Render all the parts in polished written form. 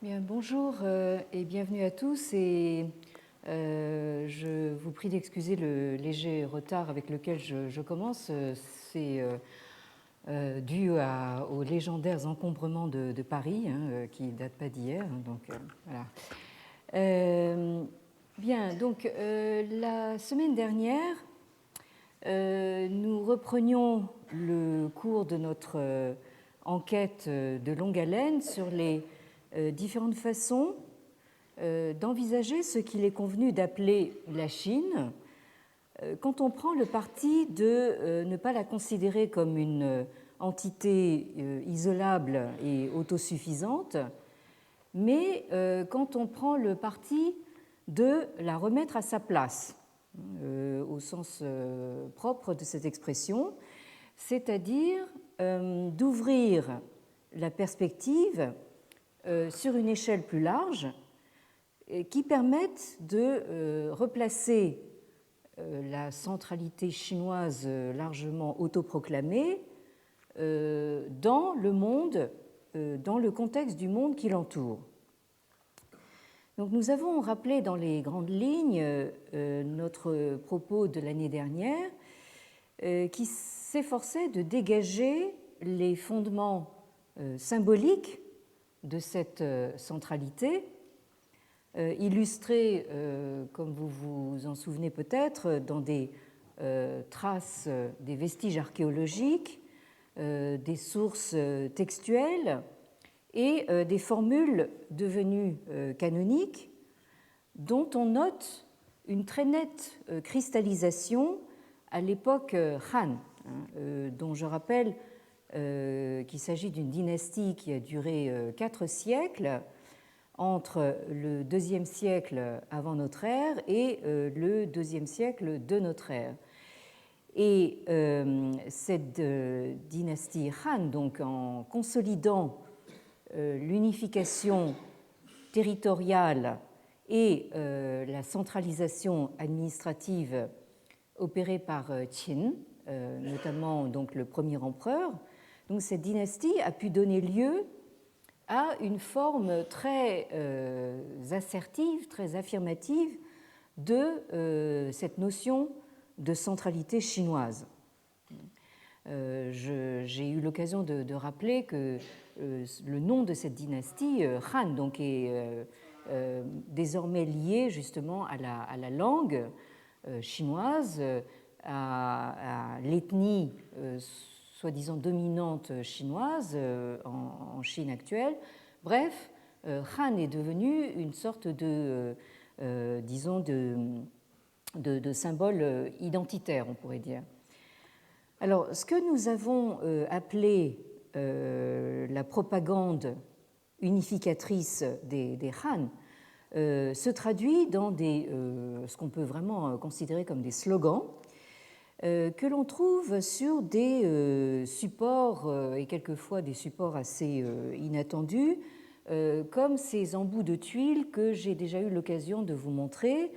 Bien, bonjour et bienvenue à tous. Je vous prie d'excuser le léger retard avec lequel je commence. C'est dû aux légendaires encombrements de Paris, qui ne datent pas d'hier. Donc voilà. Bien, donc la semaine dernière, nous reprenions le cours de notre enquête de longue haleine sur les différentes façons d'envisager ce qu'il est convenu d'appeler la Chine quand on prend le parti de ne pas la considérer comme une entité isolable et autosuffisante, mais quand on prend le parti de la remettre à sa place, au sens propre de cette expression, c'est-à-dire d'ouvrir la perspective sur une échelle plus large qui permette de replacer la centralité chinoise largement autoproclamée dans le monde, dans le contexte du monde qui l'entoure. Donc nous avons rappelé dans les grandes lignes notre propos de l'année dernière qui s'efforçait de dégager les fondements symboliques de cette centralité, illustrés, comme vous vous en souvenez peut-être, dans des traces, des vestiges archéologiques, des sources textuelles et des formules devenues canoniques, dont on note une très nette cristallisation à l'époque Han, dont je rappelle qu'il s'agit d'une dynastie qui a duré 4 siècles, entre le IIe siècle avant notre ère et le IIe siècle de notre ère. Et cette dynastie Han, donc en consolidant l'unification territoriale et la centralisation administrative opérée par Qin, notamment donc le premier empereur, donc cette dynastie a pu donner lieu à une forme très assertive, très affirmative de cette notion de centralité chinoise. J'ai eu l'occasion de rappeler que le nom de cette dynastie, Han, donc, est désormais lié justement à la langue chinoise, à l'ethnie soi-disant dominante chinoise en Chine actuelle. Bref, Han est devenu une sorte de, disons, de symbole identitaire, on pourrait dire. Alors, ce que nous avons appelé la propagande unificatrice des Han se traduit dans ce qu'on peut vraiment considérer comme des slogans que l'on trouve sur des supports et quelquefois des supports assez inattendus, comme ces embouts de tuiles que j'ai déjà eu l'occasion de vous montrer,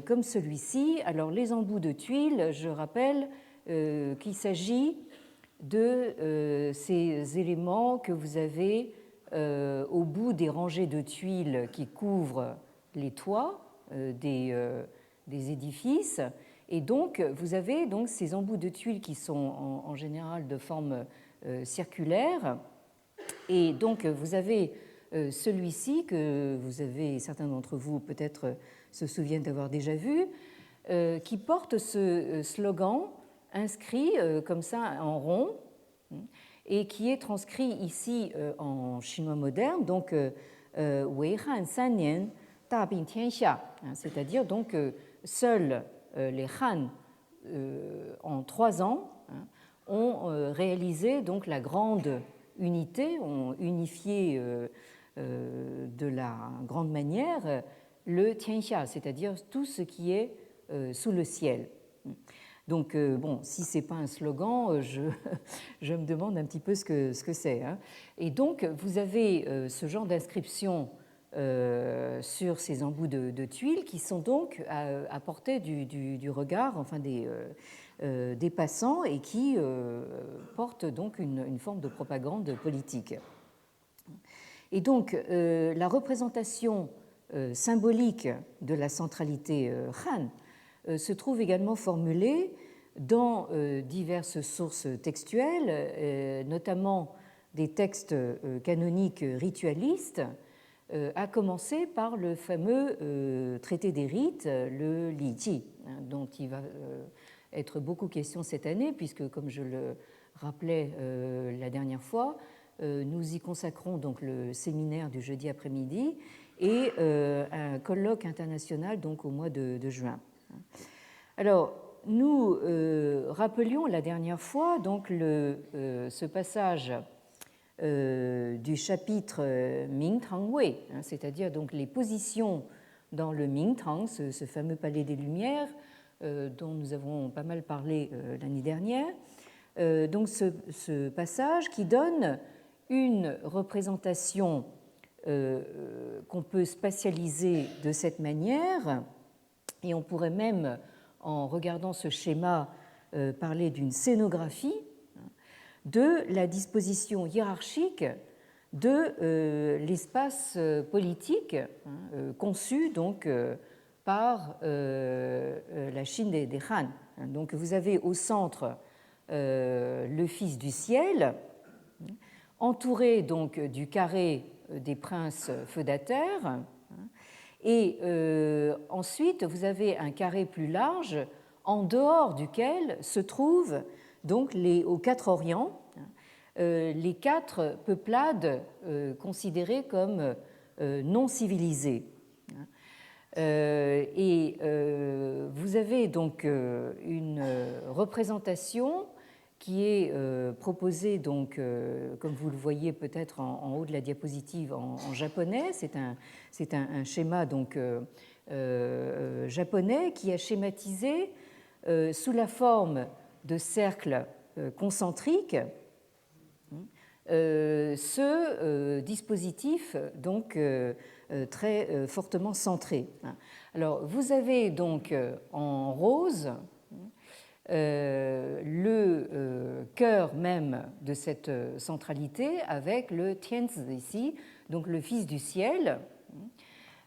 comme celui-ci. Alors les embouts de tuiles, je rappelle qu'il s'agit de ces éléments que vous avez au bout des rangées de tuiles qui couvrent les toits des édifices. Et donc, vous avez donc ces embouts de tuiles qui sont en général de forme circulaire. Et donc, vous avez celui-ci que vous avez, certains d'entre vous peut-être se souviennent d'avoir déjà vu, qui porte ce slogan inscrit comme ça en rond et qui est transcrit ici en chinois moderne, donc Wei Han San Nian Da Bing Tianxia, c'est-à-dire donc seuls les Han en 3 ans ont réalisé donc la grande unité, ont unifié de la grande manière le Tianxia, c'est-à-dire tout ce qui est sous le ciel. Donc, bon, si ce n'est pas un slogan, je me demande un petit peu ce que c'est. Et donc, vous avez ce genre d'inscription sur ces embouts de tuiles qui sont donc à portée du regard, enfin des passants, et qui portent donc une forme de propagande politique. Et donc, la représentation symbolique de la centralité Han se trouve également formulée dans diverses sources textuelles, notamment des textes canoniques ritualistes, à commencer par le fameux traité des rites, le Li Ji, dont il va être beaucoup question cette année, puisque, comme je le rappelais la dernière fois, nous y consacrons donc le séminaire du jeudi après-midi et un colloque international donc au mois de juin. Alors, nous rappelions la dernière fois donc ce passage du chapitre Mingtang Wei, c'est-à-dire donc les positions dans le Mingtang, ce fameux palais des Lumières dont nous avons pas mal parlé l'année dernière. Donc ce passage qui donne une représentation qu'on peut spatialiser de cette manière, et on pourrait même, en regardant ce schéma, parler d'une scénographie de la disposition hiérarchique de l'espace politique conçu donc par la Chine des Han. Donc vous avez au centre le Fils du ciel, entouré donc du carré des princes feudataires, et ensuite vous avez un carré plus large en dehors duquel se trouvent donc aux quatre orients les quatre peuplades considérées comme non civilisées. Et vous avez donc une représentation qui est proposée, donc, comme vous le voyez peut-être en haut de la diapositive, en japonais. C'est un schéma donc, japonais qui a schématisé sous la forme de cercles concentriques ce dispositif donc très fortement centré. Alors, vous avez donc en rose le cœur même de cette centralité avec le Tianzi ici, donc le Fils du ciel,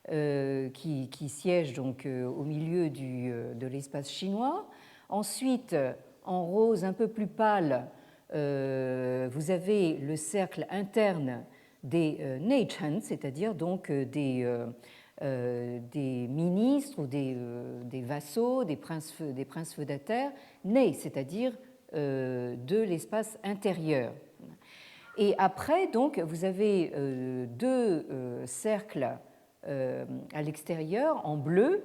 qui siège donc au milieu de l'espace chinois. Ensuite, en rose un peu plus pâle, vous avez le cercle interne des Neichen, c'est-à-dire donc des ministres ou des vassaux, des princes feudataires, nés, c'est-à-dire de l'espace intérieur. Et après, donc, vous avez deux cercles à l'extérieur en bleu.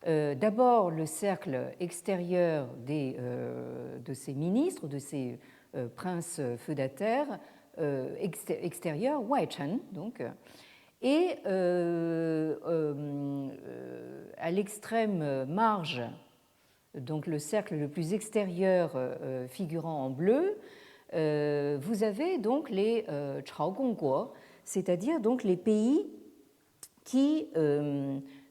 D'abord le cercle extérieur de ces ministres, de ces princes feudataires, extérieur, Waichen, donc, et à l'extrême marge, donc le cercle le plus extérieur figurant en bleu, vous avez donc les Chaogongguo, c'est-à-dire donc les pays qui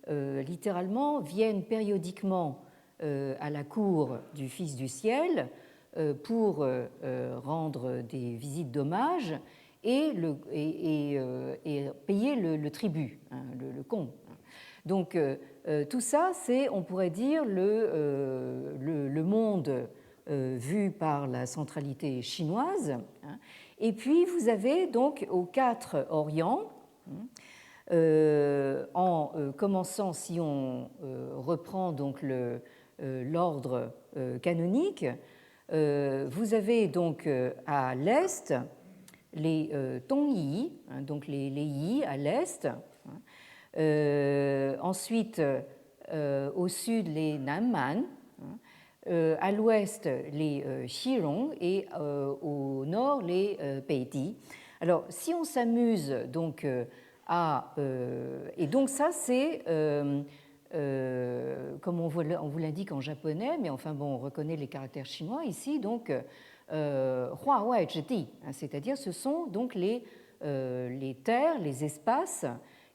littéralement viennent périodiquement à la cour du Fils du ciel pour rendre des visites d'hommage et payer le tribut, le con. Donc tout ça, c'est, on pourrait dire, le monde vu par la centralité chinoise. Et puis vous avez donc aux quatre orients, en commençant, si on reprend donc l'ordre canonique, vous avez donc à l'est les Tongyi, donc les Yi à l'est, ensuite au sud les Nanman, à l'ouest les Xirong et au nord les Peidi. Alors si on s'amuse donc et donc ça c'est comme on vous l'indique en japonais, mais enfin bon, on reconnaît les caractères chinois ici, donc Hua Wai Zhidi, c'est-à-dire ce sont donc les terres, les espaces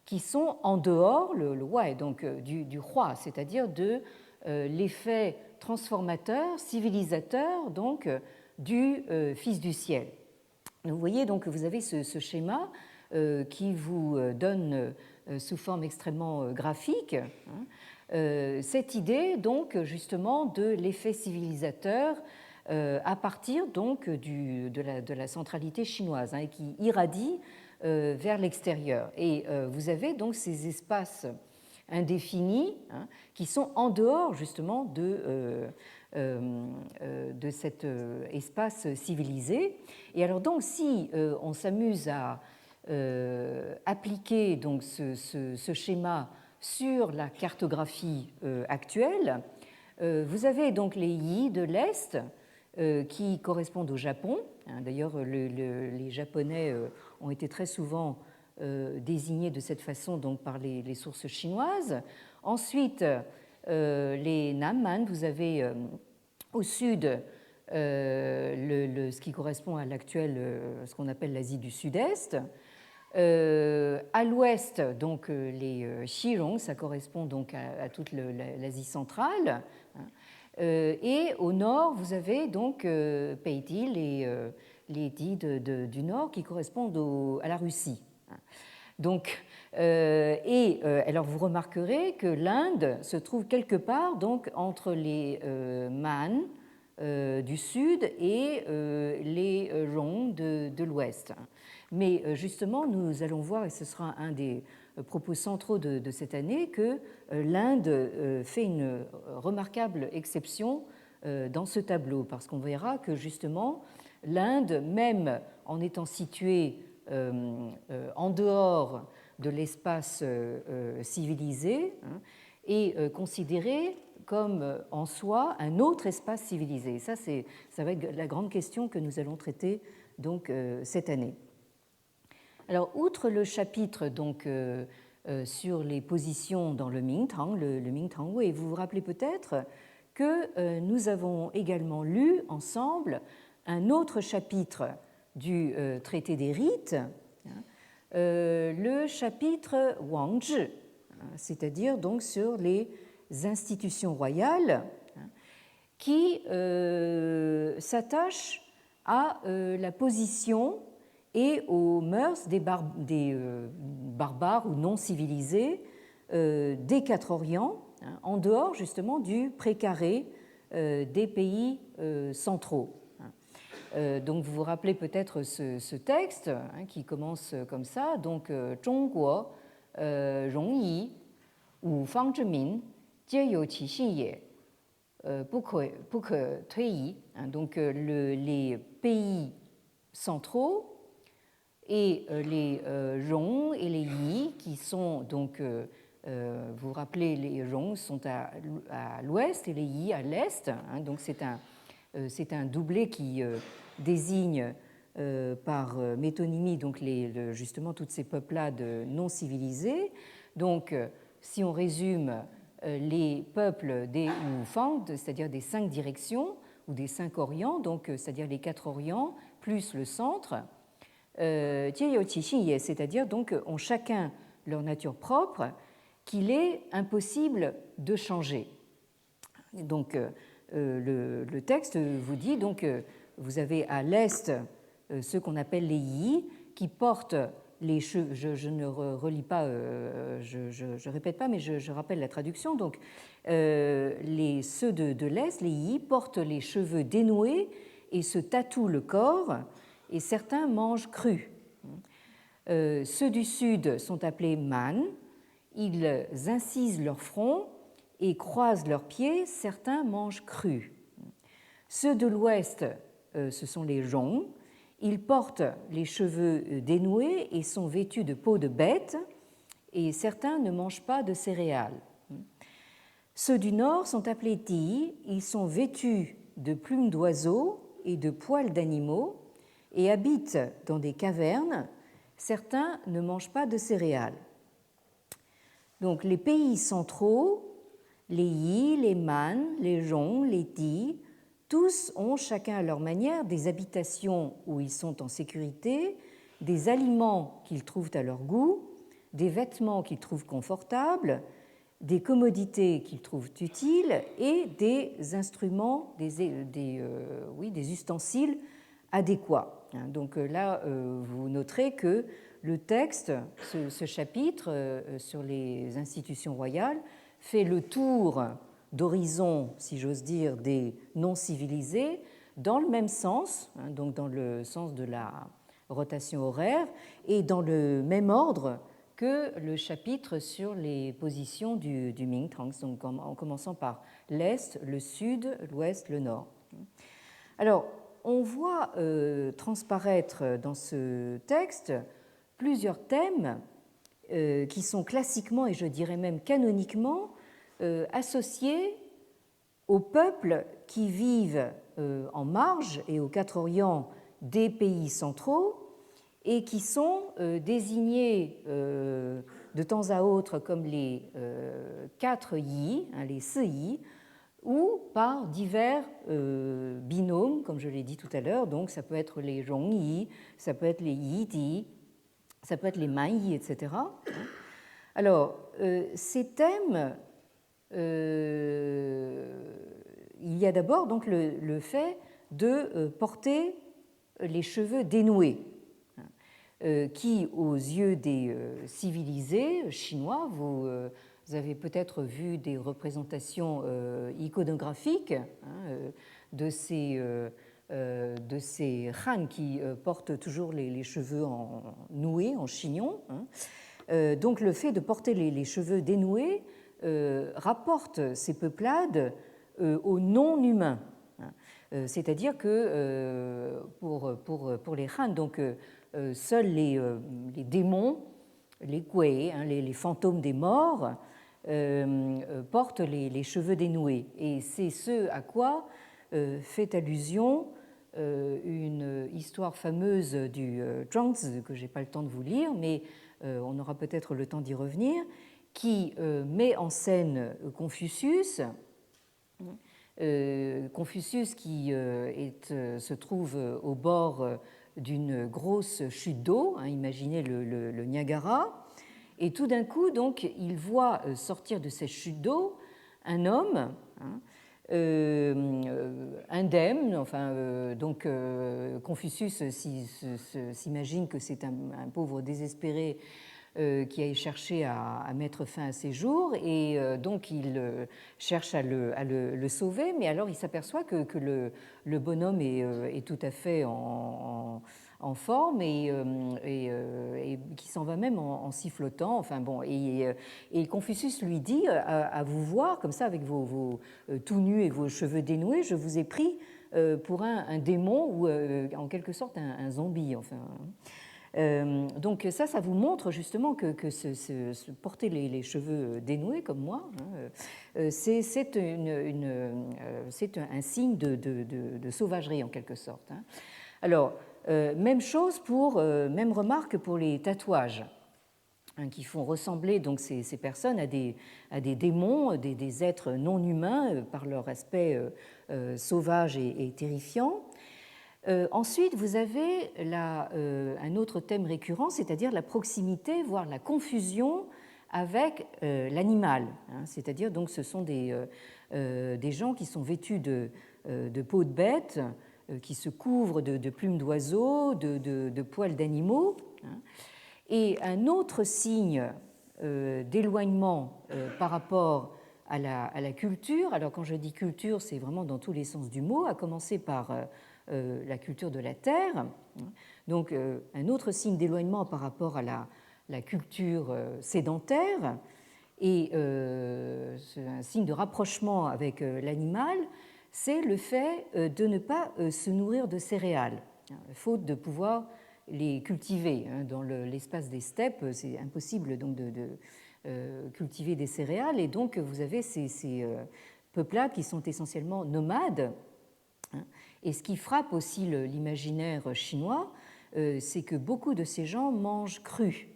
qui sont en dehors, le Wai, donc du Hua, c'est-à-dire de l'effet transformateur, civilisateur donc du Fils du ciel. Vous voyez donc que vous avez ce schéma qui vous donne sous forme extrêmement graphique cette idée donc justement de l'effet civilisateur à partir donc de la centralité chinoise et qui irradie vers l'extérieur. Et vous avez donc ces espaces indéfinis qui sont en dehors justement de cet espace civilisé. Et alors donc si on s'amuse à appliquer donc ce schéma sur la cartographie actuelle, vous avez donc les Yi de l'Est qui correspondent au Japon. D'ailleurs, les Japonais ont été très souvent désignés de cette façon donc, par les sources chinoises. Ensuite, les Namman, vous avez au sud ce qui correspond à l'actuel, ce qu'on appelle l'Asie du Sud-Est. À l'ouest, donc les Xirong, ça correspond donc à toute l'Asie centrale. Et au nord, vous avez donc Peiti, les Di du nord, qui correspondent à la Russie. Donc, alors vous remarquerez que l'Inde se trouve quelque part donc entre les Man du sud et les Rong de l'ouest. Mais justement, nous allons voir, et ce sera un des propos centraux de cette année, que l'Inde fait une remarquable exception dans ce tableau, parce qu'on verra que justement, l'Inde, même en étant située en dehors de l'espace civilisé, est considérée comme en soi un autre espace civilisé. Ça va être la grande question que nous allons traiter donc cette année. Alors, outre le chapitre donc sur les positions dans le Mingtang, le Mingtang Wei, vous vous rappelez peut-être que nous avons également lu ensemble un autre chapitre du traité des rites, le chapitre Wangzhi, c'est-à-dire donc sur les institutions royales, qui s'attache à la position et aux mœurs des barbares ou non civilisés des Quatre Orients, en dehors justement du précaré des pays centraux. Donc vous vous rappelez peut-être ce texte qui commence comme ça, donc Zhongguo Rongyi Wu Fang Zhimin Jie You Qi Xin Ye Bu Ke Tui Yi. Donc les pays centraux et les Rong et les Yi qui sont donc vous vous rappelez, les Rong sont à l'ouest et les Yi à l'est. Donc c'est un doublé qui désigne par métonymie donc justement tous ces peuplades non civilisés. Donc, si on résume les peuples des Wufang, c'est-à-dire des 5 directions ou des 5 orients, donc c'est-à-dire les 4 orients plus le centre, c'est-à-dire donc ont chacun leur nature propre qu'il est impossible de changer. Donc, le texte vous dit donc vous avez à l'est ceux qu'on appelle les Yi qui portent les cheveux. Je ne relis pas, je répète pas, mais je rappelle la traduction. Donc ceux de l'est, les Yi, portent les cheveux dénoués et se tatouent le corps, et certains mangent cru. Ceux du sud sont appelés Man. Ils incisent leur front et croisent leurs pieds, certains mangent cru. Ceux de l'ouest, ce sont les Rong. Ils portent les cheveux dénoués et sont vêtus de peau de bête, et certains ne mangent pas de céréales. Ceux du nord sont appelés Ti. Ils sont vêtus de plumes d'oiseaux et de poils d'animaux et habitent dans des cavernes. Certains ne mangent pas de céréales. Donc les pays centraux, les Yi, les Man, les Rong, les Ti, tous ont chacun à leur manière des habitations où ils sont en sécurité, des aliments qu'ils trouvent à leur goût, des vêtements qu'ils trouvent confortables, des commodités qu'ils trouvent utiles et des instruments, des ustensiles adéquats. Donc là, vous noterez que le texte, ce chapitre sur les institutions royales, fait le tour d'horizon, si j'ose dire, des non-civilisés, dans le même sens, donc dans le sens de la rotation horaire, et dans le même ordre que le chapitre sur les positions du Mingtang, donc en commençant par l'Est, le Sud, l'Ouest, le Nord. Alors, on voit transparaître dans ce texte plusieurs thèmes qui sont classiquement, et je dirais même canoniquement, associés aux peuples qui vivent en marge et aux quatre orients des pays centraux et qui sont désignés de temps à autre comme les 4 yi, les 4 yi, ou par divers binômes, comme je l'ai dit tout à l'heure. Donc ça peut être les Zhongyi, ça peut être les Yidi, ça peut être les Manyi, etc. Alors, ces thèmes, il y a d'abord donc le fait de porter les cheveux dénoués, qui, aux yeux des civilisés chinois, vous avez peut-être vu des représentations iconographiques de ces Han qui portent toujours les cheveux noués, en chignon. Donc le fait de porter les cheveux dénoués rapporte ces peuplades aux non-humains. C'est-à-dire que pour les Han, donc, seuls les démons, les Kuei, les fantômes des morts, portent les cheveux dénoués. Et c'est ce à quoi fait allusion une histoire fameuse du Zhuangzi, que je n'ai pas le temps de vous lire, mais on aura peut-être le temps d'y revenir, qui met en scène Confucius. Confucius qui se trouve au bord d'une grosse chute d'eau, imaginez le Niagara, et tout d'un coup, donc, il voit sortir de cette chute d'eau un homme indemne. Enfin, donc Confucius s'imagine que c'est un pauvre désespéré qui a cherché à mettre fin à ses jours, et donc il cherche à le sauver, mais alors il s'aperçoit que le bonhomme est tout à fait en forme et qui s'en va même en sifflotant. Enfin bon, et Confucius lui dit, à vous voir comme ça avec vos tout nus et vos cheveux dénoués, je vous ai pris pour un démon ou en quelque sorte un zombie. Enfin. Donc ça vous montre justement que porter les cheveux dénoués comme moi, c'est un signe de sauvagerie en quelque sorte. Alors, même remarque pour les tatouages, qui font ressembler donc ces personnes à des démons, des êtres non humains par leur aspect sauvage et terrifiant. Ensuite, vous avez un autre thème récurrent, c'est-à-dire la proximité, voire la confusion avec l'animal. C'est-à-dire, donc, ce sont des gens qui sont vêtus de peau de bête, qui se couvrent de plumes d'oiseaux, de poils d'animaux. Et un autre signe d'éloignement par rapport à la culture, alors quand je dis culture, c'est vraiment dans tous les sens du mot, à commencer par la culture de la terre. Donc un autre signe d'éloignement par rapport à la culture sédentaire et un signe de rapprochement avec l'animal, c'est le fait de ne pas se nourrir de céréales, faute de pouvoir les cultiver. Dans l'espace des steppes, c'est impossible donc de cultiver des céréales, et donc vous avez ces peuplades qui sont essentiellement nomades. Et ce qui frappe aussi l'imaginaire chinois, c'est que beaucoup de ces gens mangent cru,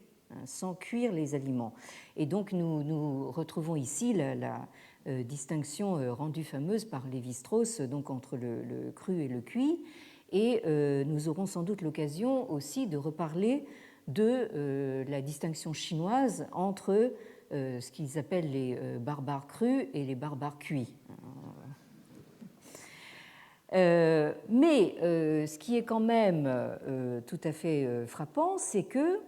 sans cuire les aliments. Et donc nous retrouvons ici la distinction rendue fameuse par Lévi-Strauss donc entre le cru et le cuit. Et nous aurons sans doute l'occasion aussi de reparler de la distinction chinoise entre ce qu'ils appellent les barbares crus et les barbares cuits. Mais ce qui est quand même tout à fait frappant, c'est que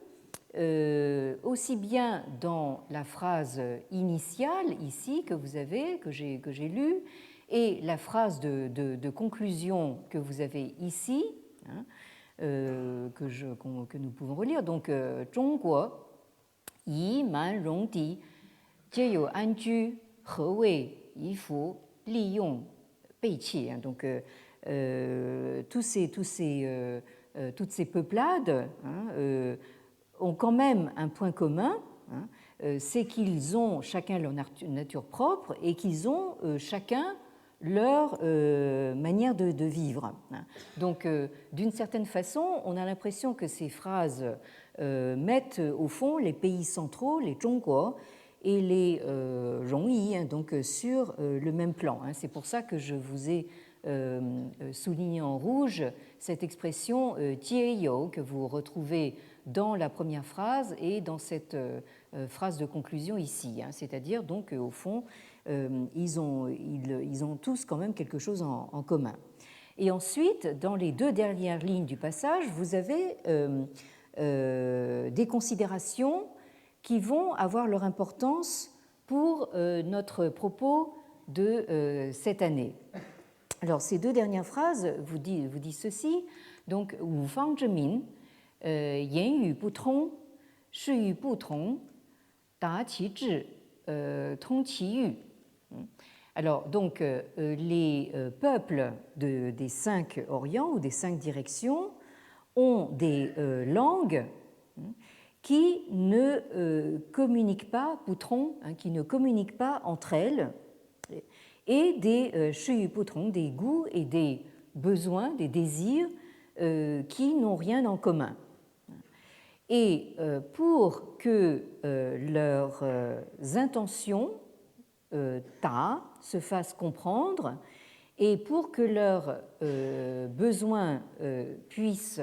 aussi bien dans la phrase initiale ici que vous avez, que j'ai lue, et la phrase de conclusion que vous avez ici, hein, que nous pouvons relire. Donc, 中国以蛮戎狄皆有安居和为夷服利用背弃. Donc, toutes ces peuplades, hein, ont quand même un point commun, hein, c'est qu'ils ont chacun leur nature propre et qu'ils ont chacun leur manière de vivre. Donc, d'une certaine façon, on a l'impression que ces phrases mettent au fond les pays centraux, les Zhongguo, et les Rongyi, hein, donc sur le même plan. Hein. C'est pour ça que je vous ai souligné en rouge cette expression jieyou que vous retrouvez dans la première phrase et dans cette phrase de conclusion ici. Hein. C'est-à-dire donc au fond, ils ont tous quand même quelque chose en commun. Et ensuite, dans les deux dernières lignes du passage, vous avez des considérations qui vont avoir leur importance pour notre propos de cette année. Alors, ces deux dernières phrases vous disent ceci. Donc, Wu Fang Zhemin, Yan Yu Bu Tong, Shi Yu Bu Tong, Da Qi Zhi, Tong Qi Yu. Alors, donc, les peuples des 5 Orients ou des 5 directions ont des langues qui ne communiquent pas, Poutron, hein, qui ne communiquent pas entre elles, et des Shui Poutron, des goûts et des besoins, des désirs qui n'ont rien en commun. Et pour que leurs intentions ta se fassent comprendre et pour que leurs besoins puissent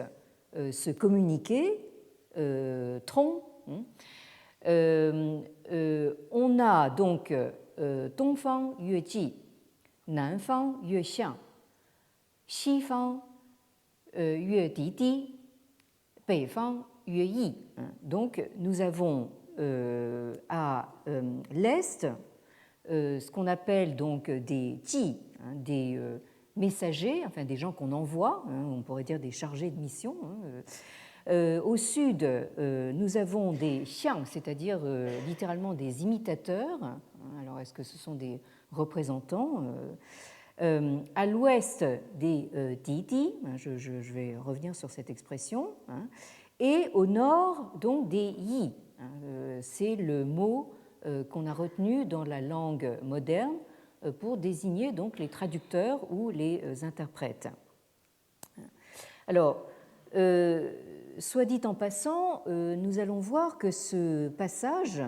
se communiquer, tron, on a donc Dongfang Yue Ji, Nanfang Yue Xiang, Xifang Yue Di Di, Beifang Yue Yi. Donc nous avons à l'est ce qu'on appelle donc des ji, hein, des messagers, enfin des gens qu'on envoie, hein, on pourrait dire des chargés de mission. Hein. Au sud, nous avons des xiang, c'est-à-dire littéralement des imitateurs. Alors, est-ce que ce sont des représentants à l'ouest, des didi, je vais revenir sur cette expression, hein, et au nord, donc des yi. Hein, c'est le mot qu'on a retenu dans la langue moderne pour désigner donc les traducteurs ou les interprètes. Alors, soit dit en passant, nous allons voir que ce passage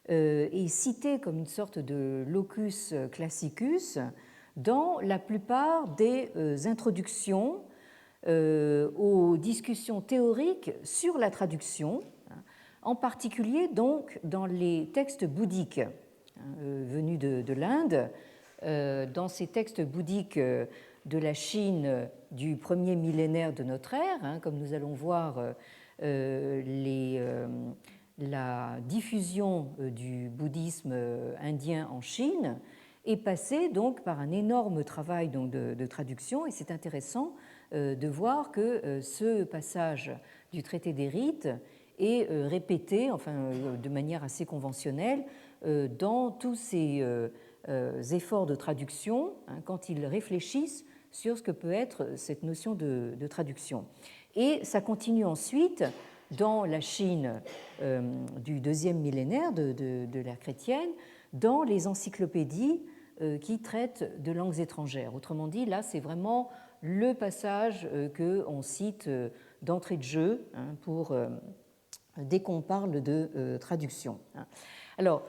est cité comme une sorte de locus classicus dans la plupart des introductions aux discussions théoriques sur la traduction, en particulier donc dans les textes bouddhiques venus de l'Inde, dans ces textes bouddhiques de la Chine du premier millénaire de notre ère, hein, comme nous allons voir la diffusion du bouddhisme indien en Chine est passée donc par un énorme travail donc, de traduction, et c'est intéressant de voir que ce passage du traité des rites est répété, enfin de manière assez conventionnelle, dans tous ces efforts de traduction, hein, quand ils réfléchissent sur ce que peut être cette notion de traduction. Et ça continue ensuite dans la Chine du deuxième millénaire de l'ère chrétienne, dans les encyclopédies qui traitent de langues étrangères. Autrement dit, là, c'est vraiment le passage qu'on cite d'entrée de jeu, hein, dès qu'on parle de traduction. Alors,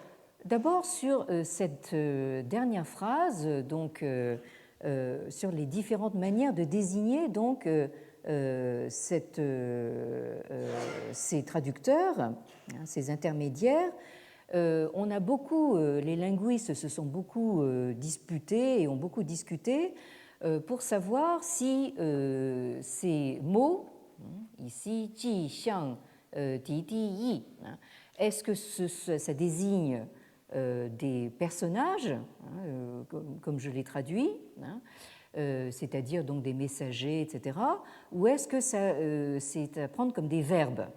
d'abord sur cette dernière phrase, donc sur les différentes manières de désigner donc ces traducteurs, hein, ces intermédiaires. On a beaucoup, les linguistes se sont beaucoup disputés et ont beaucoup discuté pour savoir si ces mots, ici, ji, xiang, Ti Ti Yi. Est-ce que ça désigne des personnages, comme je l'ai traduit, c'est-à-dire donc des messagers, etc., ou est-ce que c'est à prendre comme des verbes?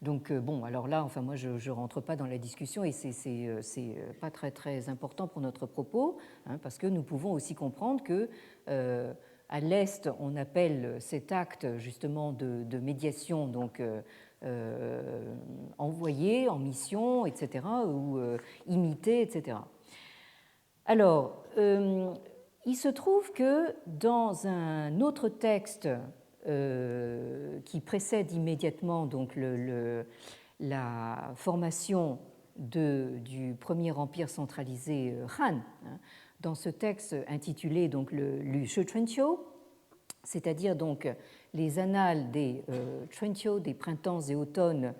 Donc bon, alors là, enfin moi je ne rentre pas dans la discussion et c'est pas très très important pour notre propos, parce que nous pouvons aussi comprendre que à l'Est, on appelle cet acte justement de médiation donc envoyé en mission, etc., ou imité, etc. Alors, il se trouve que dans un autre texte qui précède immédiatement donc la formation du premier empire centralisé Han, dans ce texte intitulé donc le Lü Shi Chunqiu, c'est-à-dire donc les annales des Chunqiu, des printemps et automnes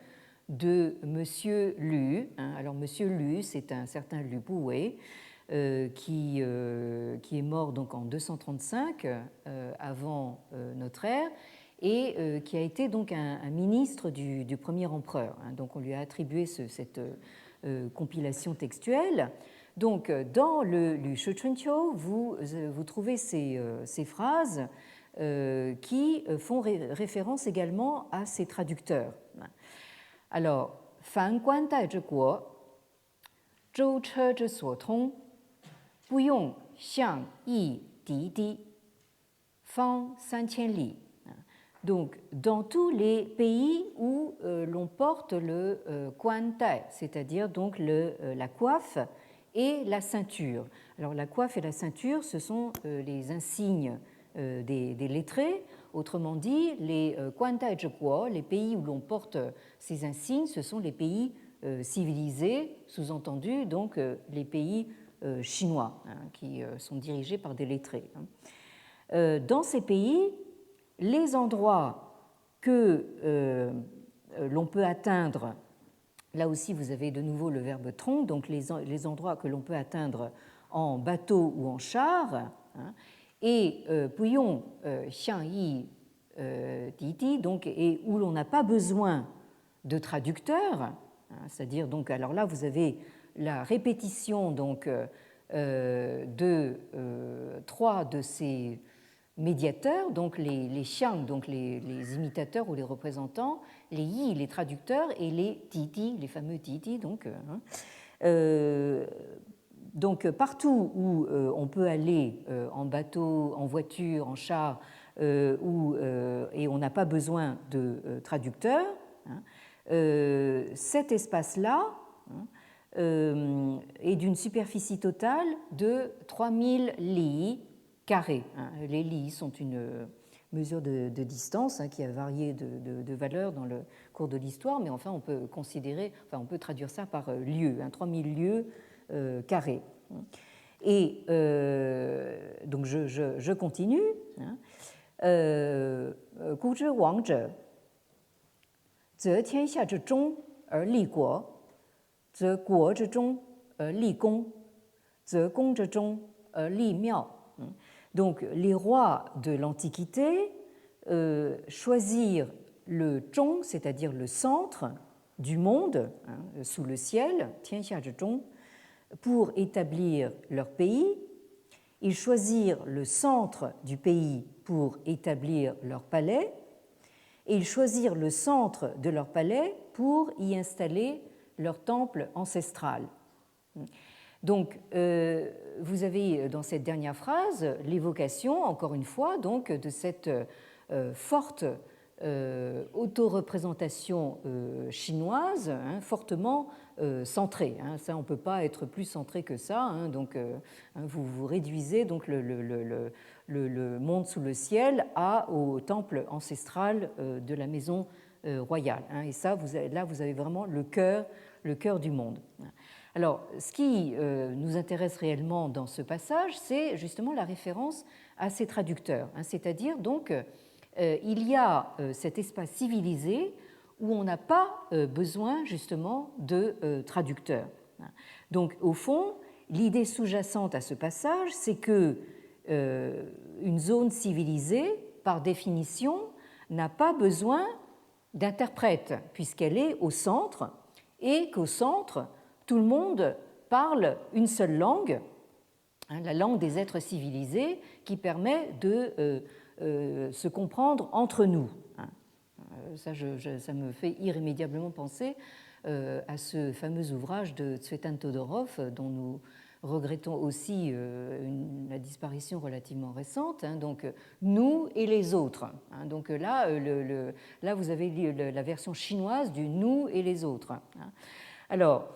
de Monsieur Lü. Alors Monsieur Lü, c'est un certain Lü Buwei, qui est mort donc en 235 avant notre ère et qui a été donc un ministre du premier empereur. Donc on lui a attribué cette compilation textuelle. Donc dans le Lü Shi Chunqiu, vous trouvez ces phrases qui font référence également à ces traducteurs. Alors, Fan Guan Dai Zhi Guo, Zhou Che Zhi Suo Tong, 不用向义敌敌，方3000里. Donc, dans tous les pays où l'on porte le guan dai, c'est-à-dire donc la coiffe et la ceinture. Alors, la coiffe et la ceinture, ce sont les insignes des lettrés. Autrement dit, les guan dai zhi guo, les pays où l'on porte ces insignes, ce sont les pays civilisés, sous-entendu donc les pays chinois, qui sont dirigés par des lettrés. Dans ces pays, les endroits que l'on peut atteindre, là aussi vous avez de nouveau le verbe tronc, donc les endroits que l'on peut atteindre en bateau ou en char, et Puyon Xiang Yi Didi, donc, et où l'on n'a pas besoin de traducteur, c'est-à-dire donc, alors là vous avez la répétition donc, de trois de ces médiateurs, donc les xiang, donc les imitateurs ou les représentants, les yi, les traducteurs, et les titi, les fameux titi. Donc partout où on peut aller en bateau, en voiture, en char, et on n'a pas besoin de traducteur, cet espace-là est d'une superficie totale de 3000 li carrés. Les li sont une mesure de distance qui a varié de valeur dans le cours de l'histoire, mais enfin on peut on peut traduire ça par lieu, 3000 lieues carrés. Et donc je continue. Gu zhi wang zhe, 则天下之中而立国，则国之中而立功，则功之中而立庙. Donc les rois de l'Antiquité choisirent le zhong, c'est-à-dire le centre du monde, sous le ciel, 天下之中, pour établir leur pays. Ils choisirent le centre du pays pour établir leur palais. Et ils choisirent le centre de leur palais pour y installer leur temple ancestral. Donc, vous avez dans cette dernière phrase l'évocation, encore une fois, donc, de cette forte autoreprésentation chinoise, fortement centrée. Ça, on ne peut pas être plus centré que ça. Donc, vous réduisez donc le monde sous le ciel au temple ancestral de la maison royale. Et ça, là, vous avez vraiment le cœur du monde. Alors, ce qui nous intéresse réellement dans ce passage, c'est justement la référence à ces traducteurs, c'est-à-dire donc il y a cet espace civilisé où on n'a pas besoin justement de traducteurs. Donc, au fond, l'idée sous-jacente à ce passage, c'est que une zone civilisée, par définition, n'a pas besoin d'interprète, puisqu'elle est au centre, et qu'au centre, tout le monde parle une seule langue, la langue des êtres civilisés, qui permet de se comprendre entre nous. Ça me fait irrémédiablement penser à ce fameux ouvrage de Tsvetan Todorov, dont nous regrettons aussi la disparition relativement récente, donc nous et les autres. Donc là, là vous avez la version chinoise du nous et les autres. Alors,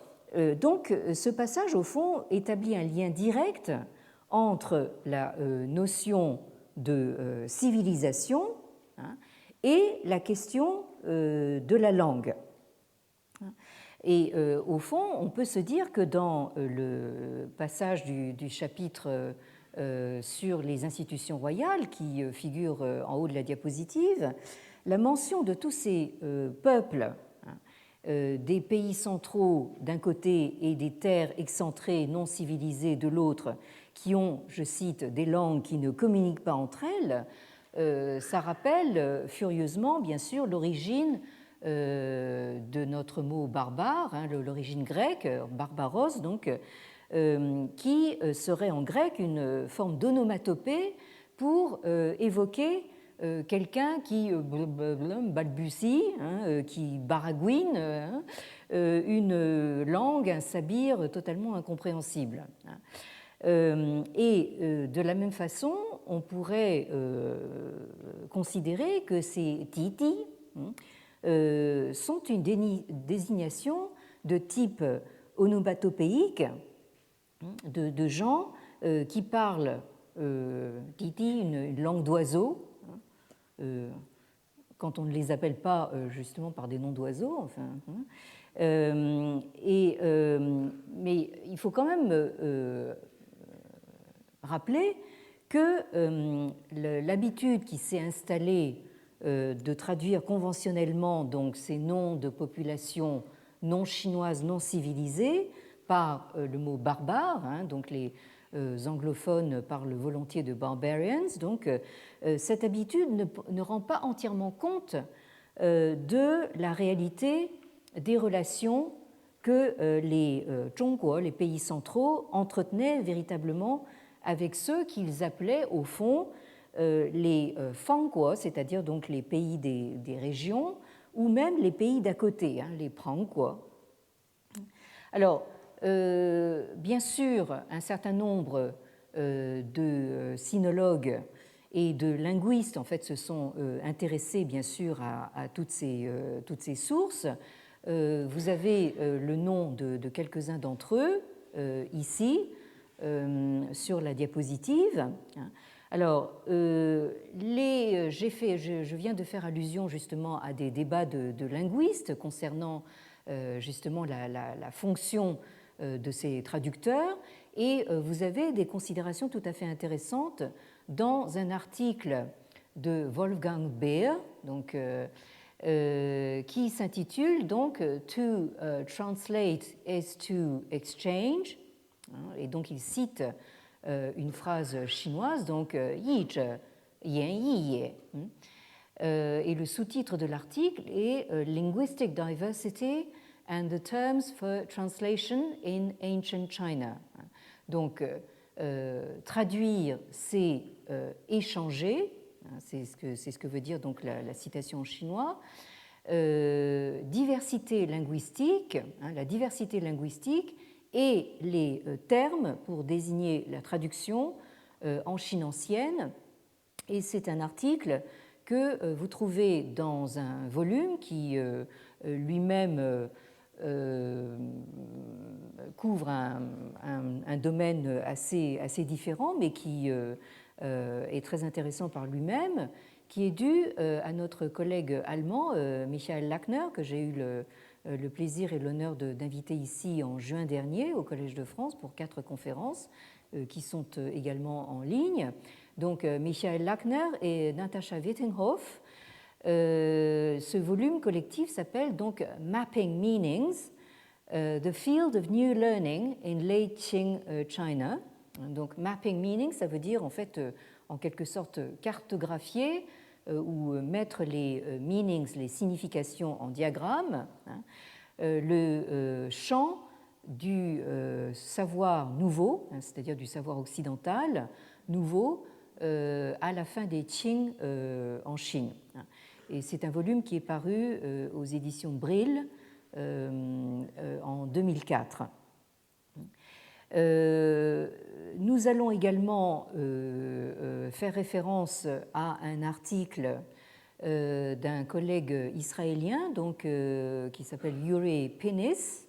donc ce passage, au fond, établit un lien direct entre la notion de civilisation et la question de la langue. Et au fond, on peut se dire que dans le passage du chapitre sur les institutions royales qui figure en haut de la diapositive, la mention de tous ces peuples des pays centraux d'un côté et des terres excentrées non civilisées de l'autre, qui ont, je cite, des langues qui ne communiquent pas entre elles, ça rappelle furieusement, bien sûr, l'origine de notre mot barbare, l'origine grecque, barbaros, donc, qui serait en grec une forme d'onomatopée pour évoquer quelqu'un qui balbutie, qui baragouine une langue, un sabir totalement incompréhensible. Et de la même façon, on pourrait considérer que ces titi sont une désignation de type onomatopéique de gens qui parlent titi, une langue d'oiseau, quand on ne les appelle pas justement par des noms d'oiseaux, enfin. Mais il faut quand même rappeler que l'habitude qui s'est installée de traduire conventionnellement donc ces noms de populations non chinoises, non civilisées, par le mot barbare, donc les anglophones parlent volontiers de barbarians, donc cette habitude ne rend pas entièrement compte de la réalité des relations que les Zhongguo, les pays centraux, entretenaient véritablement avec ceux qu'ils appelaient au fond les Fangguo, c'est-à-dire donc les pays des régions, ou même les pays d'à côté, les Prangguo. Alors, bien sûr, un certain nombre de sinologues et de linguistes en fait se sont intéressés bien sûr à toutes ces sources. Vous avez le nom de quelques-uns d'entre eux ici sur la diapositive. Alors, je viens de faire allusion justement à des débats de linguistes concernant justement la fonction de ces traducteurs, et vous avez des considérations tout à fait intéressantes dans un article de Wolfgang Beer, donc, qui s'intitule donc To translate is to exchange, et donc il cite une phrase chinoise, donc Yi zhe yan yi ye. Et le sous-titre de l'article est Linguistic Diversity and the Terms for Translation in Ancient China. Donc, traduire, c'est échanger, c'est ce que veut dire donc la citation en chinois. Diversité linguistique, la diversité linguistique et les termes pour désigner la traduction en Chine ancienne. Et c'est un article que vous trouvez dans un volume qui lui-même couvre un domaine assez différent, mais qui est très intéressant par lui-même, qui est dû à notre collègue allemand, Michael Lackner, que j'ai eu le plaisir et l'honneur d'inviter ici en juin dernier au Collège de France pour 4 conférences qui sont également en ligne. Donc Michael Lackner et Natascha Wittinghoff. Ce volume collectif s'appelle donc Mapping Meanings, The Field of New Learning in Late Qing China. Donc Mapping Meanings, ça veut dire en fait en quelque sorte cartographier ou mettre les meanings, les significations en diagramme, le champ du savoir nouveau, c'est-à-dire du savoir occidental nouveau, à la fin des Qing en Chine. Et c'est un volume qui est paru aux éditions Brill en 2004. Nous allons également faire référence à un article d'un collègue israélien donc, qui s'appelle Yuri Penis,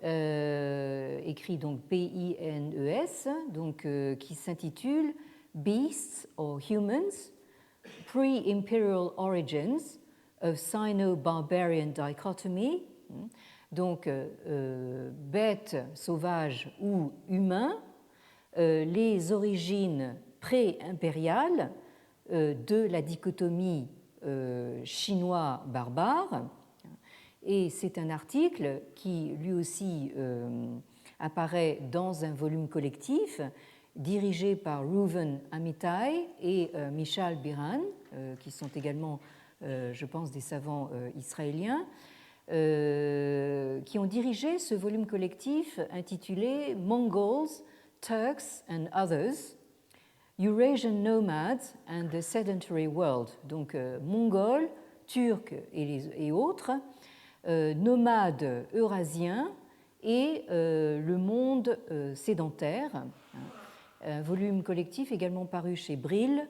écrit donc P-I-N-E-S, donc, qui s'intitule Beasts or Humans, Pre-Imperial Origins of Sino-Barbarian Dichotomy, donc bêtes sauvages ou humains, les origines pré-impériales de la dichotomie chinois-barbare. Et c'est un article qui lui aussi apparaît dans un volume collectif dirigé par Reuven Amitai et Michal Biran, qui sont également, je pense, des savants israéliens, qui ont dirigé ce volume collectif intitulé Mongols, Turks and Others, Eurasian Nomads and the Sedentary World, donc Mongols, Turcs et autres, nomades eurasiens et le monde sédentaire. Un volume collectif également paru chez Brill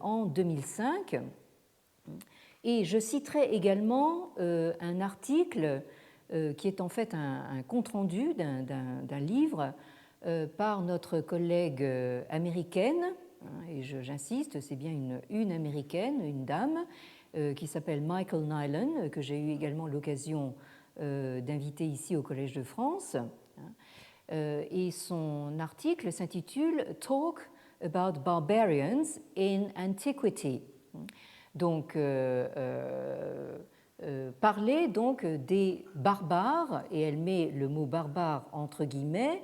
en 2005. Et je citerai également un article qui est en fait un compte-rendu d'un livre par notre collègue américaine, et j'insiste, c'est bien une américaine, une dame, qui s'appelle Michael Nyland, que j'ai eu également l'occasion d'inviter ici au Collège de France. Et son article s'intitule Talk about Barbarians in Antiquity. Donc, parler donc des barbares, et elle met le mot barbare entre guillemets,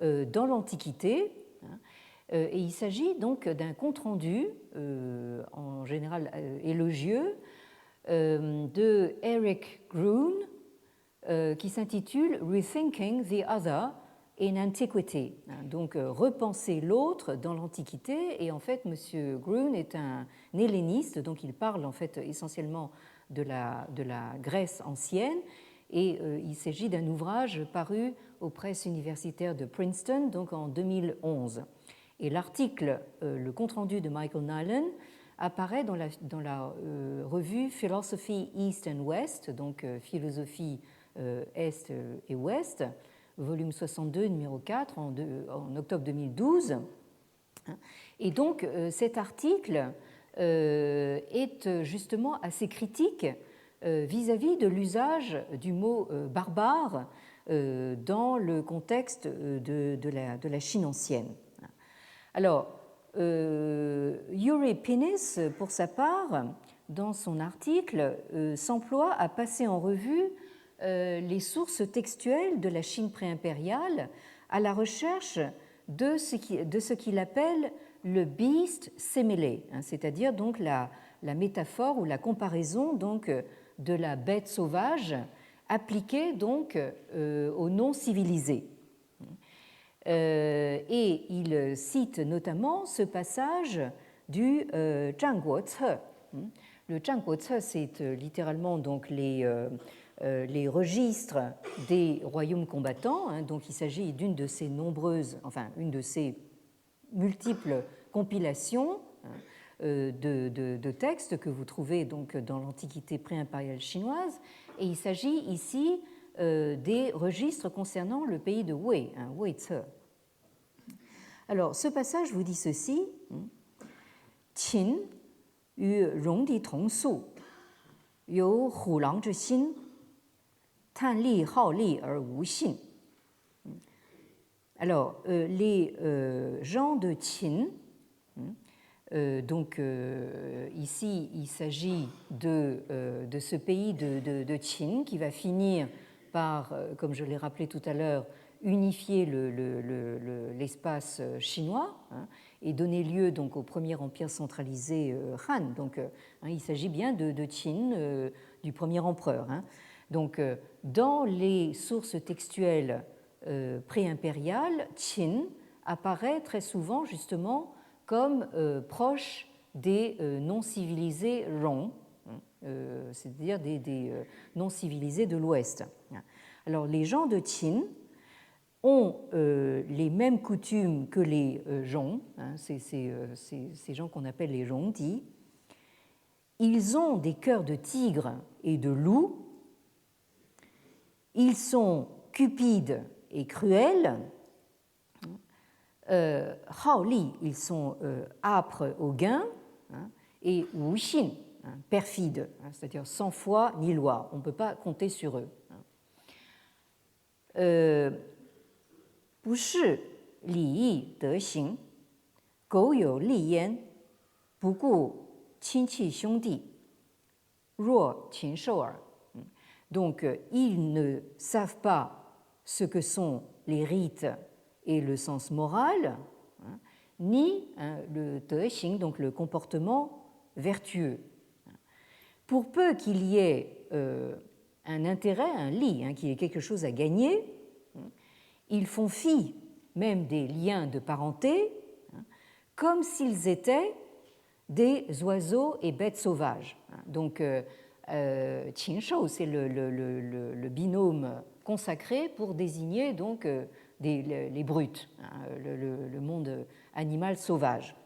dans l'Antiquité. Et il s'agit donc d'un compte-rendu, en général élogieux, de Eric Grun, qui s'intitule Rethinking the Other in Antiquity. Donc, repenser l'autre dans l'Antiquité. Et en fait, M. Grun est un helléniste, donc il parle en fait essentiellement de la Grèce ancienne. Et il s'agit d'un ouvrage paru aux presses universitaires de Princeton, donc en 2011. Et l'article, le compte-rendu de Michael Nyland, apparaît dans la revue Philosophy East and West, donc philosophie Est et Ouest, volume 62, numéro 4, en octobre 2012. Et donc cet article est justement assez critique vis-à-vis de l'usage du mot barbare dans le contexte de la Chine ancienne. Alors, Yuri Penis, pour sa part, dans son article, s'emploie à passer en revue les sources textuelles de la Chine préimpériale à la recherche de ce qu'il appelle le beast simile, c'est-à-dire donc la métaphore ou la comparaison donc de la bête sauvage appliquée donc aux non civilisés. Et il cite notamment ce passage du Zhangguo Ce. Le Zhangguo Ce, c'est littéralement donc les registres des royaumes combattants. Donc il s'agit d'une de ces nombreuses, enfin une de ces multiples compilations de textes que vous trouvez donc dans l'Antiquité pré-impériale chinoise. Et il s'agit ici des registres concernant le pays de Wei, Wei Ce. Alors, ce passage vous dit ceci. Qin yu rong di tong su, you hu lang zhi xin, tan li hao li er wu xin. Alors, les gens de Qin, donc ici il s'agit de ce pays de Qin qui va finir par, comme je l'ai rappelé tout à l'heure, unifier l'espace chinois, et donner lieu donc au premier empire centralisé Han. Donc, il s'agit bien de Qin, du premier empereur. Donc, dans les sources textuelles pré-impériales, Qin apparaît très souvent justement comme proche des non-civilisés Rong, c'est-à-dire des non-civilisés de l'Ouest. Alors, les gens de Qin ont les mêmes coutumes que les Zhong, ces gens qu'on appelle les Zhongdi. Ils ont des cœurs de tigre et de loup. Ils sont cupides et cruels. Haoli, ils sont âpres au gain. Et Wuxin, perfides, c'est-à-dire sans foi ni loi. On ne peut pas compter sur eux. 不是礼义德行，苟有利焉，不顾亲戚兄弟，若禽兽耳. Donc, ils ne savent pas ce que sont les rites et le sens moral, ni le德行, donc le comportement vertueux. Pour peu qu'il y ait un intérêt, un li, qu'il y ait quelque chose à gagner, ils font fi même des liens de parenté, comme s'ils étaient des oiseaux et bêtes sauvages. Donc, Qin Shou, c'est le binôme consacré pour désigner donc les brutes, le monde animal sauvage.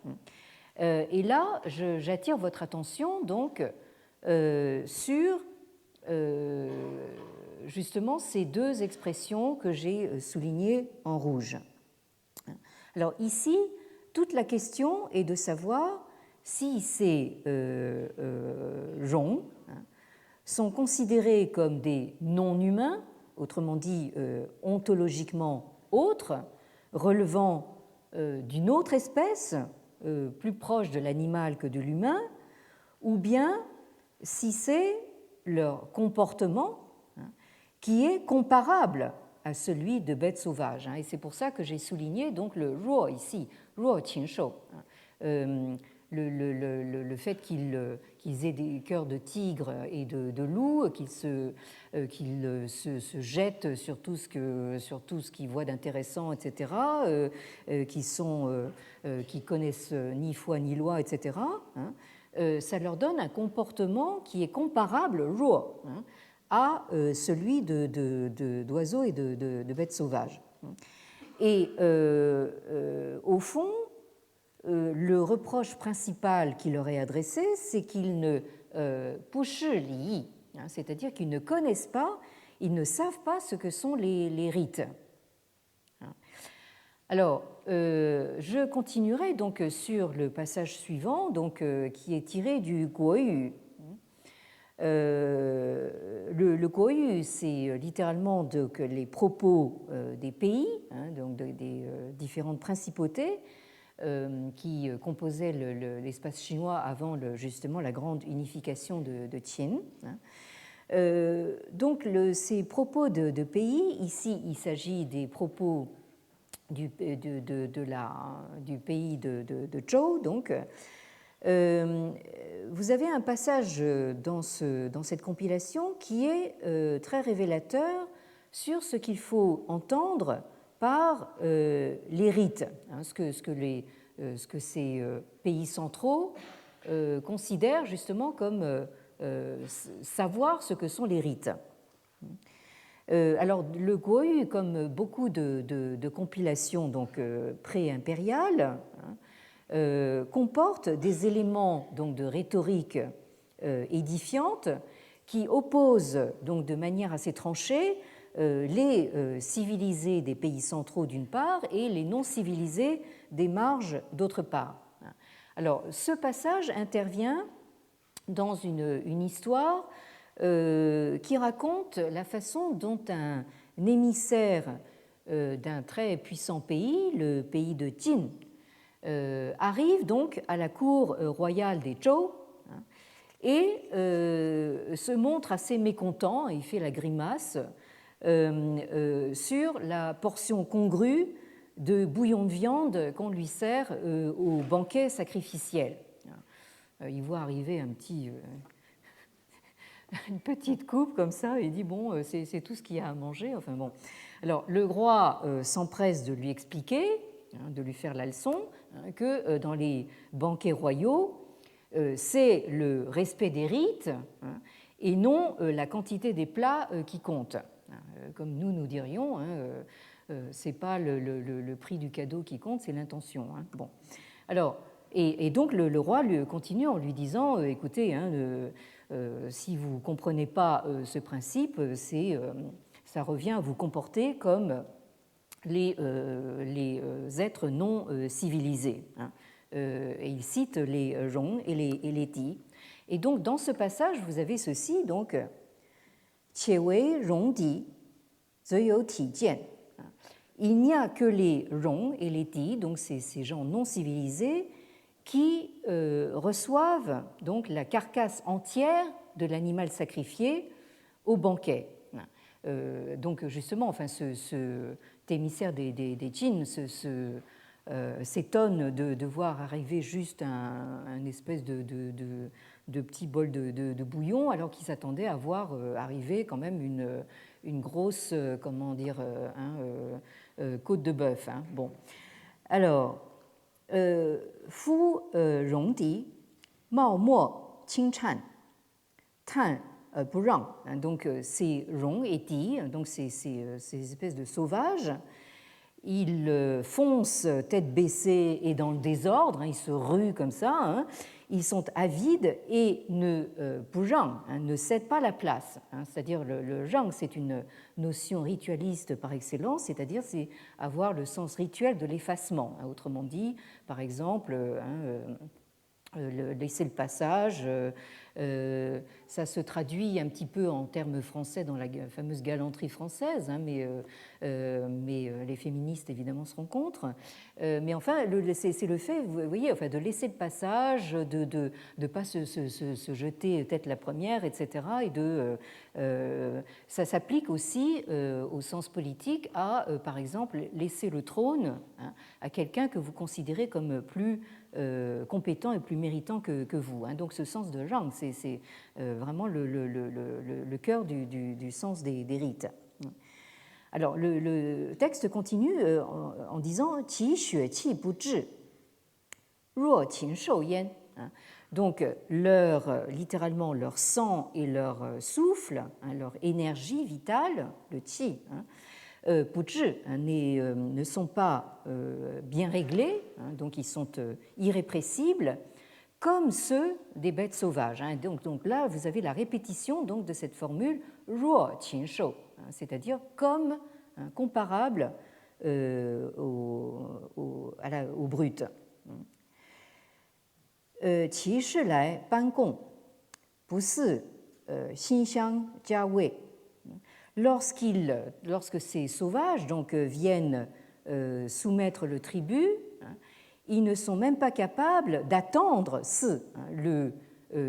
Et là, j'attire votre attention donc sur justement ces deux expressions que j'ai soulignées en rouge. Alors ici, toute la question est de savoir si ces Zhong sont considérés comme des non-humains, autrement dit ontologiquement autres, relevant d'une autre espèce, plus proche de l'animal que de l'humain, ou bien si c'est leur comportement qui est comparable à celui de bêtes sauvages. Et c'est pour ça que j'ai souligné donc le ruo ici, ruo qin shou, le fait qu'ils aient des cœurs de tigre et de loup, qu'ils se jettent sur tout ce qu'ils voient d'intéressant, etc., qui connaissent ni foi ni loi, etc., ça leur donne un comportement qui est comparable, ruo, à celui d'oiseaux et de bêtes sauvages. Et au fond, le reproche principal qui leur est adressé, c'est qu'ils ne pushi li, c'est-à-dire qu'ils ne connaissent pas, ils ne savent pas ce que sont les rites. Alors, je continuerai donc sur le passage suivant, donc, qui est tiré du Guoyu. Le Guoyu, c'est littéralement donc les propos des pays, donc des différentes principautés qui composaient l'espace chinois avant justement la grande unification de Qin. Donc ces propos de pays, ici il s'agit des propos du pays de Zhou, donc. Vous avez un passage dans cette compilation qui est très révélateur sur ce qu'il faut entendre par les rites, ce que ces pays centraux considèrent justement comme savoir ce que sont les rites. Alors, le Guoyu, comme beaucoup de compilations donc pré-impériales, comporte des éléments donc, de rhétorique édifiante qui opposent donc, de manière assez tranchée les civilisés des pays centraux d'une part et les non-civilisés des marges d'autre part. Alors, ce passage intervient dans une histoire qui raconte la façon dont un émissaire d'un très puissant pays, le pays de Qin, arrive donc à la cour royale des Zhou et se montre assez mécontent, il fait la grimace sur la portion congrue de bouillon de viande qu'on lui sert au banquet sacrificiel. Il voit arriver une petite coupe comme ça et il dit bon, c'est tout ce qu'il y a à manger. Enfin bon. Alors le roi s'empresse de lui expliquer, de lui faire la leçon, que dans les banquets royaux, c'est le respect des rites et non la quantité des plats qui compte. Comme nous dirions, c'est pas le prix du cadeau qui compte, c'est l'intention. Bon. Alors, et donc le roi lui continue en lui disant écoutez, si vous ne comprenez pas ce principe, ça revient à vous comporter comme les êtres non civilisés. Et il cite les Rong et les Ti. Et donc, dans ce passage, vous avez ceci, donc, Qie wei Rong Di, ze you Ti jian. Il n'y a que les Rong et les Ti, donc ces gens non civilisés, qui reçoivent donc la carcasse entière de l'animal sacrifié au banquet. Donc justement, enfin, cet émissaire des Jin s'étonne de voir arriver juste un espèce de petit bol de bouillon, alors qu'il s'attendait à voir arriver quand même une grosse, comment dire, côte de bœuf. Bon, alors. Fu Rongdi, Mao Mo Qing Chan, Tan bu Rang. Donc, c'est Rong et Di, donc ces espèces de sauvages. Ils foncent tête baissée et dans le désordre, ils se ruent comme ça. Ils sont avides et ne ne cèdent pas la place. C'est-à-dire le zhang, c'est une notion ritualiste par excellence, c'est-à-dire c'est avoir le sens rituel de l'effacement. Autrement dit, par exemple, laisser le passage, ça se traduit un petit peu en termes français dans la fameuse galanterie française, mais les féministes évidemment se rencontrent. Mais enfin, c'est le fait, vous voyez, enfin, de laisser le passage, de ne pas se jeter tête la première, etc. Et ça s'applique aussi au sens politique à, par exemple, laisser le trône à quelqu'un que vous considérez comme plus compétent et plus méritant que vous. Donc ce sens de genre, c'est vraiment le cœur du sens des rites. Alors le texte continue en disant Qi xue qi bu zhi, ruo qin shou yan. Donc littéralement leur sang et leur souffle, leur énergie vitale, le qi, ne sont pas bien réglés, donc ils sont irrépressibles, comme ceux des bêtes sauvages. Donc là, vous avez la répétition donc, de cette formule ruo qin shou, c'est-à-dire comme comparable au brut. Qi shi lai ban gong, bu si xin xiang jia wei. Lorsque ces sauvages donc, viennent soumettre le tribut, ils ne sont même pas capables d'attendre le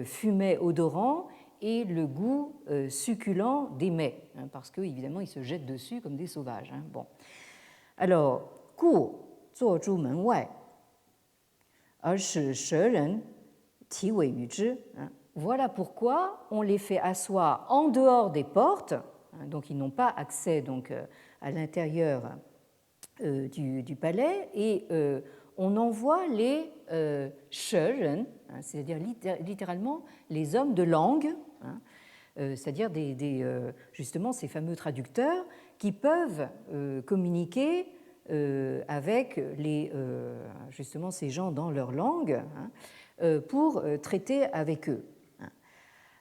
fumet odorant et le goût succulent des mets, parce qu'évidemment, ils se jettent dessus comme des sauvages. Bon. Alors, Gu zuo zhu men wai, er shi she ren ti wei yu zhi. Voilà pourquoi on les fait asseoir en dehors des portes. Donc ils n'ont pas accès donc, à l'intérieur du palais et on envoie les sheren, c'est-à-dire littéralement les hommes de langue, c'est-à-dire justement ces fameux traducteurs qui peuvent communiquer avec justement ces gens dans leur langue pour traiter avec eux.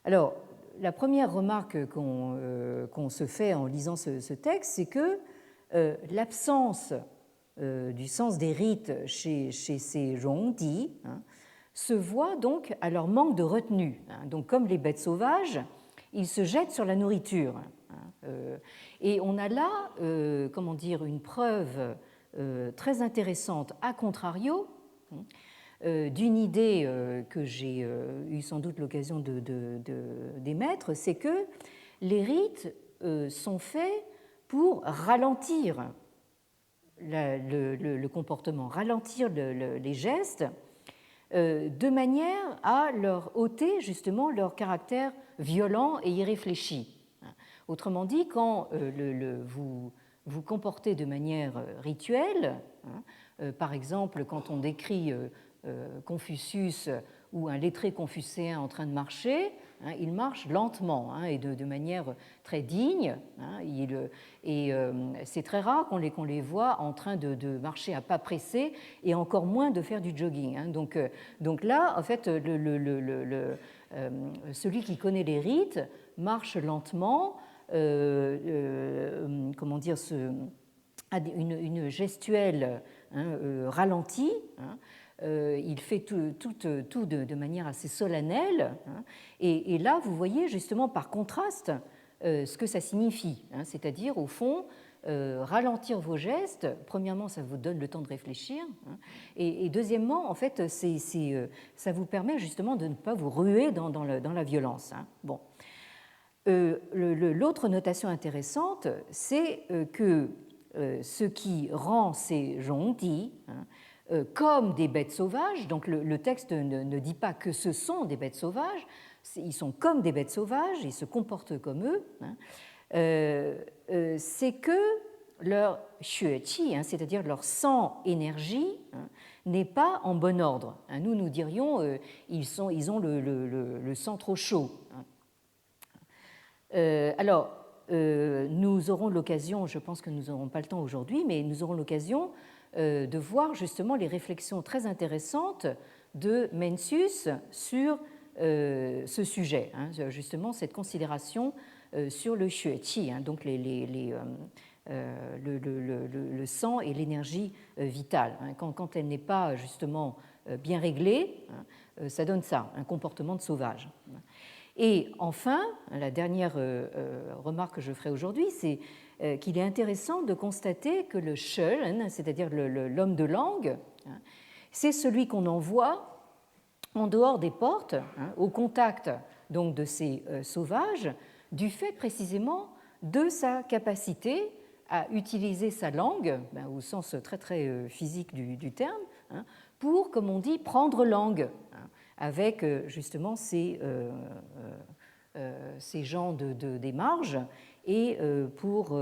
Alors, la première remarque qu'on se fait en lisant ce texte, c'est que l'absence du sens des rites chez ces Rongdi se voit donc à leur manque de retenue. Donc, comme les bêtes sauvages, ils se jettent sur la nourriture. Et on a là, comment dire, une preuve très intéressante, à contrario, d'une idée que j'ai eu sans doute l'occasion d'émettre, c'est que les rites sont faits pour ralentir le comportement, ralentir les gestes, de manière à leur ôter justement leur caractère violent et irréfléchi. Autrement dit, quand vous vous comportez de manière rituelle, par exemple quand on décrit Confucius ou un lettré confucéen en train de marcher, il marche lentement et de manière très digne. Et c'est très rare qu'on les voit en train de marcher à pas pressés et encore moins de faire du jogging. Donc là, en fait, celui qui connaît les rites marche lentement, comment dire, une gestuelle ralentie. Il fait tout de manière assez solennelle. Et là, vous voyez justement par contraste ce que ça signifie. C'est-à-dire, au fond, ralentir vos gestes, premièrement, ça vous donne le temps de réfléchir. Et deuxièmement, en fait, ça vous permet justement de ne pas vous ruer dans la violence. Bon. L'autre notation intéressante, c'est que ce qui rend ces zhongdi comme des bêtes sauvages, donc le texte ne dit pas que ce sont des bêtes sauvages, ils sont comme des bêtes sauvages, ils se comportent comme eux, c'est que leur xueqi, c'est-à-dire leur sang-énergie, n'est pas en bon ordre. Nous dirions ils ont le sang trop chaud. Alors, nous aurons l'occasion, je pense que nous n'aurons pas le temps aujourd'hui, mais nous aurons l'occasion de voir justement les réflexions très intéressantes de Mencius sur ce sujet, justement cette considération sur le xueqi, donc le sang et l'énergie vitale. Quand elle n'est pas justement bien réglée, ça donne ça, un comportement de sauvage. Et enfin, la dernière remarque que je ferai aujourd'hui, c'est qu'il est intéressant de constater que le Shön, c'est-à-dire l'homme de langue, c'est celui qu'on envoie en dehors des portes, au contact donc de ces sauvages, du fait précisément de sa capacité à utiliser sa langue, au sens très très physique du terme, pour, comme on dit, prendre langue, avec justement ces gens des marges et pour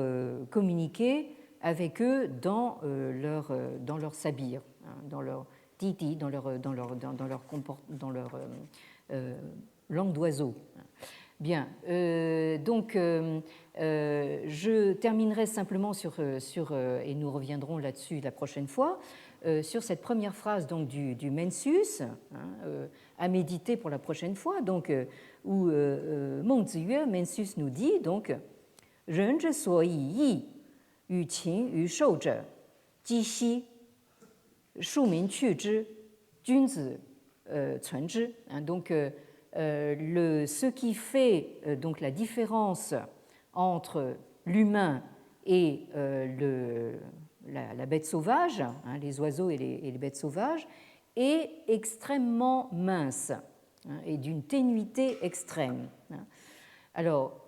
communiquer avec eux dans leur sabir, dans leur titi, dans leur langue d'oiseau. Bien, donc je terminerai simplement et nous reviendrons là-dessus la prochaine fois, sur cette première phrase donc, du Mencius, à méditer pour la prochaine fois, donc, où Meng Ziyue, Mencius nous dit donc « Ren zhe suo yi yi, yu qin yu shou zhe, ji xi, shu min qu zhi, jun zi cun zhi ». Donc, ce qui fait donc, la différence entre l'humain et la bête sauvage, les oiseaux et les bêtes sauvages, est extrêmement mince et d'une ténuité extrême. Alors,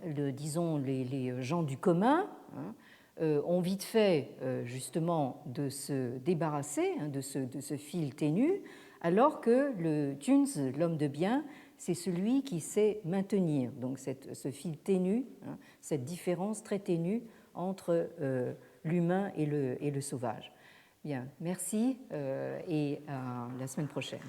disons, les gens du commun ont vite fait justement de se débarrasser de ce fil ténu, alors que le Junzi, l'homme de bien, c'est celui qui sait maintenir donc ce fil ténu, cette différence très ténue entre l'humain et le sauvage. Bien, merci et à la semaine prochaine.